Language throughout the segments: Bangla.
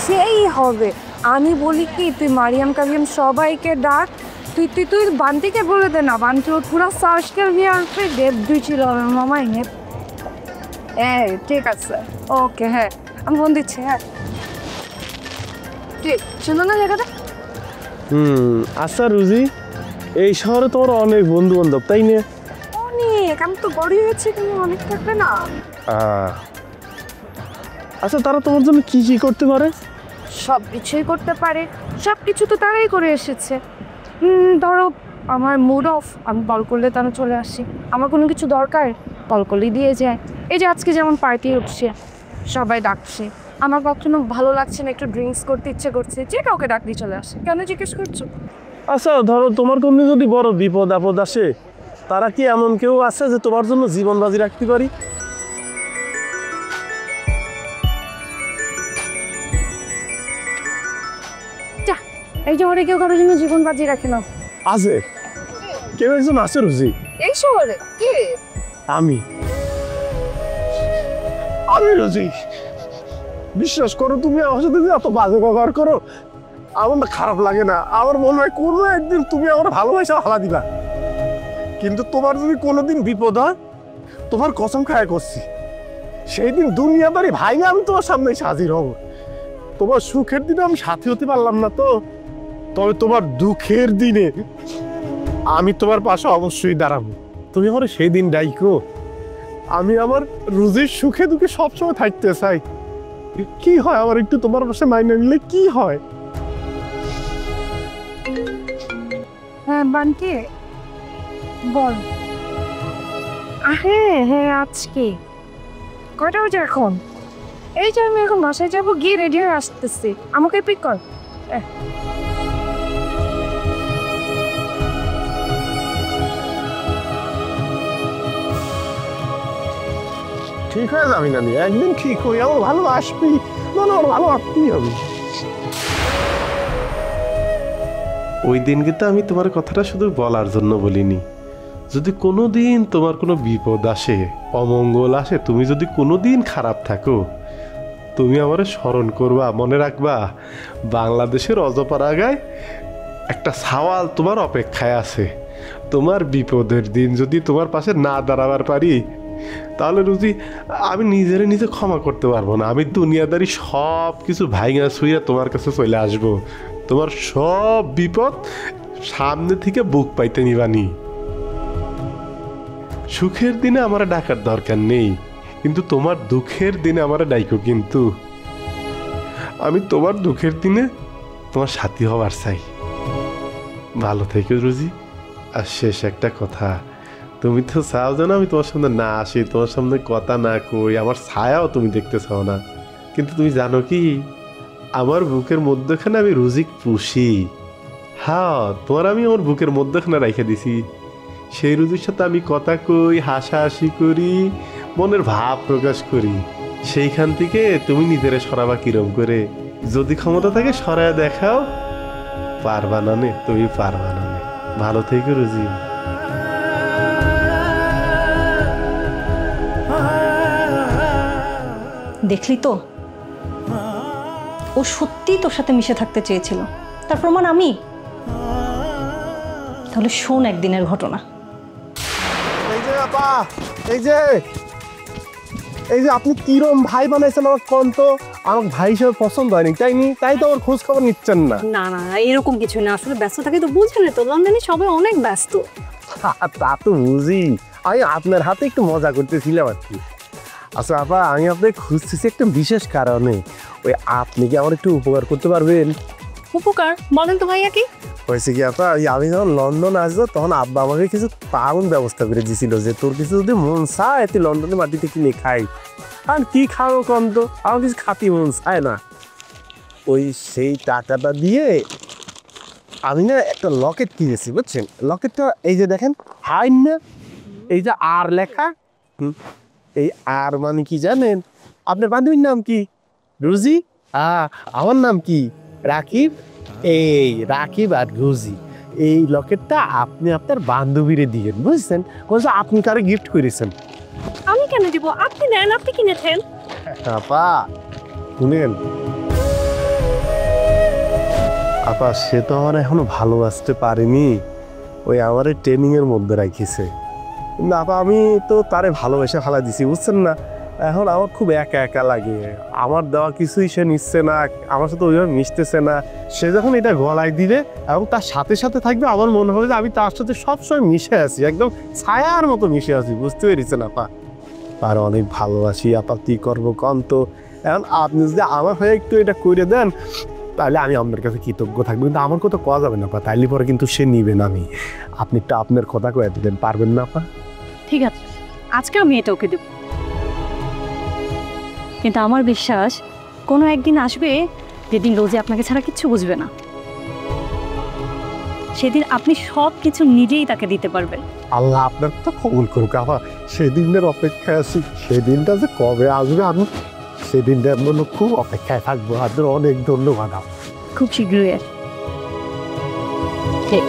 সেই হবে। আমি বলি কি তুই মারিয়াম কারিয়াম সবাইকে ডাক, তুই তুই তুই বান্তিকে বলে দে না, বান্তি ওর পুরো সার্কেল নিয়ে আসবে। দেব দুই ছিল আমার মামাই নে। হ্যাঁ ঠিক আছে, ওকে, হ্যাঁ আমি ফোন দিচ্ছি। হ্যাঁ ঠিক, শুনো না জায়গাটা। আচ্ছা রুজি, এই শহরে তোমার অনেক বন্ধু বান্ধব তাই না? অনেক, আমি তো বড় হয়েছি, তুমি অনেক থাকবে না। আচ্ছা, তারা তোমার জন্য কি কি করতে পারে? সব কিছুই করতে পারে, সব কিছু তো তারাই করে এসেছে। ধরো আমার মুড অফ, আমি কল করলে তারা চলে আসি। আমার কোনো কিছু দরকার, কল করলেই দিয়ে যায়। এই যে আজকে যেমন পার্টি উঠছে, সবাই ডাকছে, আমার কখনো ভালো লাগছে না, একটু ড্রিঙ্কস করতে ইচ্ছে করছে, যে কাউকে ডাকতে চলে আসে। কেন জিজ্ঞেস করছো? আচ্ছা ধরো তোমার কোনো যদি বড় বিপদ আপদ আসে, তারা কি এমন কেউ আছে যে তোমার জন্য জীবন বাজি রাখতে পারি? এই যে ওরে কেউ কারোর জন্য জীবন বাজি রাখে না। আছে, কেউ একজন আছে রুজি। এই শহরে কে? আমি রুজি। বিশ্বাস করো, তুমি আমার সাথে যে এত বাজে ব্যবহার করো আমার না খারাপ লাগে না। আমার মনে হয় কোনো একদিন তুমি আমার ভালোবাসা হালা দিবা, কিন্তু তোমার যদি কোনোদিন বিপদ হয়, তোমার কসম খায় করছি, সেই দিন দুনিয়াদারি ভাই আমি তোমার সামনে হাজির হব। তোমার সুখের দিনে আমি সাথী হতে পারলাম না তো, তবে তোমার দুঃখের দিনে আমি তোমার পাশে অবশ্যই দাঁড়াবো। তুমি আমার সেই দিন ডাইকো। আমি আমার রুজির সুখে দুঃখে সবসময় থাকতে চাই। কি হয় আমার একটু তোমার পাশে মাইনে নিলে কি হয়? হ্যাঁ বান্টি বল। হ্যাঁ হ্যাঁ, আজকে কয়টা বাজে এখন? এই যে আমি এখন বাসায় যাবো, গিয়ে রেডি হয়ে আসতেছি, আমাকে পিক কর। ঠিক হয়ে যাবি না, একদিন ঠিক হই, আমার ভালো আসবি, মানে আমার ভালো আসবি হবে। ওই দিন কিন্তু আমি তোমার কথাটা শুধু বলার জন্য বলিনি। যদি কোনো দিন তোমার কোনো বিপদ আসে, অমঙ্গল আসে, তুমি যদি কোনো দিন খারাপ থাকো, তুমি আমারে স্মরণ করবা, মনে রাখবা বাংলাদেশের অজপাড়াগায় একটা সাওয়াল তোমার অপেক্ষায় আছে। তোমার বিপদের দিন যদি তোমার পাশে না দাঁড়াবার পারি, তাহলে রুজি আমি নিজে ক্ষমা করতে পারবো না। আমি দুনিয়াদারি সব কিছু ভাইঙা ছুঁইয়া তোমার কাছে চলে আসবো, তোমার সব বিপদ সামনে থেকে বুক পাইতে নিবানি। সুখের দিনে আমার ডাকার দরকার নেই, কিন্তু তোমার দুঃখের দিনে আমার ডাইকো। কিন্তু আমি তোমার দুঃখের দিনে তোমার সাথী হবার চাই। ভালো থেকো রুজি। আর শেষ একটা কথা, তুমি তো চাও যেন আমি তোমার সামনে না আসি, তোমার সামনে কথা না কই, আমার ছায়াও তুমি দেখতে চাও না। কিন্তু তুমি জানো কি, আমার বুকের মধ্যখানে আমি রুজিক পুষি। হ্যাঁ, তোমার আমি আমার বুকের মধ্যখানে রেখে দিছি। সেই রুজির সাথে আমি কথা কই, হাসাহাসি করি, মনের ভাব প্রকাশ করি। সেইখান থেকে তুমি নিজের সরাবা কিরম করে? যদি ক্ষমতা থাকে সরায় দেখাও। পারবা না নে, তুমি পারবা না নে। ভালো থেকো রুজি। দেখলি তো, ও সত্যিই তোর সাথে মিশে থাকতে চেয়েছিল, তার প্রমাণ আমি। তাহলে শোন একদিনের ঘটনা। এই যে আপা, এই যে আপনি কিরম ভাই বানাইছেন আমার কোন তো? আমার ভাই হিসেবে পছন্দ হয়নি, তাই তো আমার খোঁজ খবর নিচ্ছেন না। না না, এরকম কিছু না, আসলে ব্যস্ত থাকি তো, বুঝছেন তো লন্ডনে সবাই অনেক ব্যস্ত। তা তো বুঝি, আমি আপনার হাতে একটু মজা করতেছিলাম আর কি। আচ্ছা আপা, আমি আপনাকে খুঁজতেছি একটা বিশেষ কারণে। ওই আপনি কি আমার একটু উপকার করতে পারবেন? উপকার বলেন তো ভাইয়া। কি হয়েছে কি আপা, আমি যখন লন্ডন আসবো তখন আব্বা আমাকে কিছু পাউন্ড ব্যবস্থা করে দিয়েছিল, যে তোর কিছু যদি মন চায় তুই লন্ডনের মাটিতে কিনে খাই। আর কি খাবো কম তো, আমার কিছু খাতি মন চায় না। ওই সেই টাকাটা দিয়ে আমি না একটা লকেট কিনেছি, বুঝছেন? লকেটটা এই যে দেখেন, হাই না, এই যে আর লেখা। এই আর মানে কি জানেন? আপনার বান্ধবীর নাম কি? রুজি। আমার নাম কি? রাকিব। এই রাকিব আর রুজি, এই লকেটটা আপনি আপনার বান্ধবীরে দিয়েন, বুঝছেন? আপনি কারে গিফট করেছেন। আমি কেন দিব? আপনি নেন, আপনি কিনেছেন। আপা শুনেন, আপা সে তো আমার এখনো ভালোবাসতে পারেনি, ওই আমার ট্রেনিং এর মধ্যে রাখিছে। কিন্তু আপা আমি তো তারে ভালোবেসে ফেলা দিছি, বুঝছেন না? এখন আমার খুব একা একা লাগে, আমার দেওয়া কিছুই সে নিচ্ছে না, আমার সাথে ওইভাবে মিশতেছে না। সে যখন এটা গলায় দিবে এবং তার সাথে সাথে থাকবে, আমার মনে হবে যে আমি তার সাথে সবসময় মিশে আছি, একদম ছায়ার মতো মিশে আছি, বুঝতে পেরেছেন আপা? আর অনেক ভালোবাসি আপা, কি করবো কম তো। এখন আপনি যদি আমার হয়ে একটু এটা করে দেন তাহলে আমি আপনার কাছে কৃতজ্ঞ থাকবো, কিন্তু আমার কথা কোয়া যাবে না আপা, তাইলে পরে কিন্তু সে নিবে না। আমি আপনি একটু আপনার কথা কয়ে দিলেন, পারবেন না আপা? ঠিক আছে, আজকে আমি এটা ওকে দেব, কিন্তু আমার বিশ্বাস কোনো একদিন আসবে যেদিন রোজি আপনাকে ছাড়া কিচ্ছু বুঝবে না। সেদিন আপনি সব কিছু নিজেই তাকে দিতে পারবেন। আল্লাহ আপনার তো কবুল করুক আপা, সেদিনের অপেক্ষায় আছি। সেদিনটা যে কবে আসবে আমি সেদিনটার জন্য খুব অপেক্ষায় থাকবো। আপনার অনেক ধন্যবাদ আপা। খুব শীঘ্রই আসবে। ঠিক।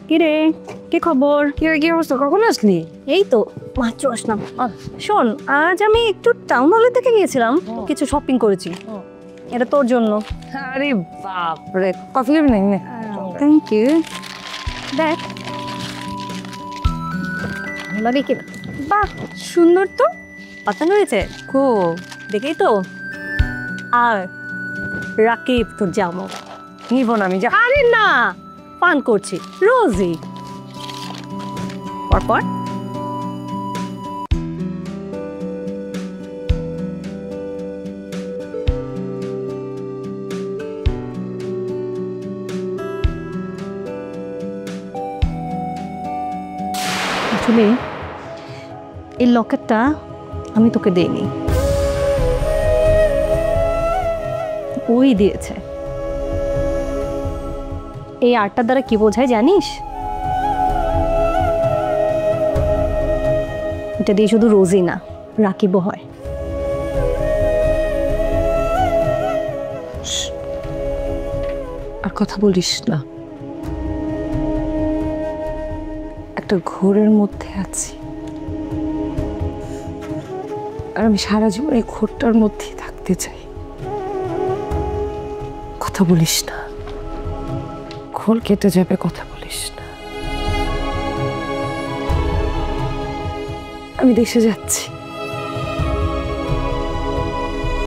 কিরে, কি খবর? কি অবস্থা, কখন আসলি? এই তো মাত্র আসলাম। শোন, আজ আমি একটু টাউন হলের দিকে গিয়েছিলাম, কিছু শপিং করেছি। এটা তোর জন্য। আরে বাপরে, কফি খাবি না? Thank you. দেখ ভালো লাগে কি? বাহ, সুন্দর তো। পছন্দ হয়েছে? খুব। দেখেই তো। আর রাকিব তো জামো নিব না আমি, যা। আরে না, পান করছি রোজি। পরপর আসলে এই লকেটটা আমি তোকে দেইনি, ওই দিয়েছে। এই আর্টটার দ্বারা কি বোঝায় জানিস? এটা দিয়ে শুধু রোজই না, রাকিবও হয়। আর কথা বলিস না, একটা ঘোরের মধ্যে আছি, আর আমি সারা জীবন এই ঘোরটার মধ্যেই থাকতে চাই। কথা বলিস না, ঘোর কেটে যাবে, কথা বলিস না। আমি দেশে যাচ্ছি।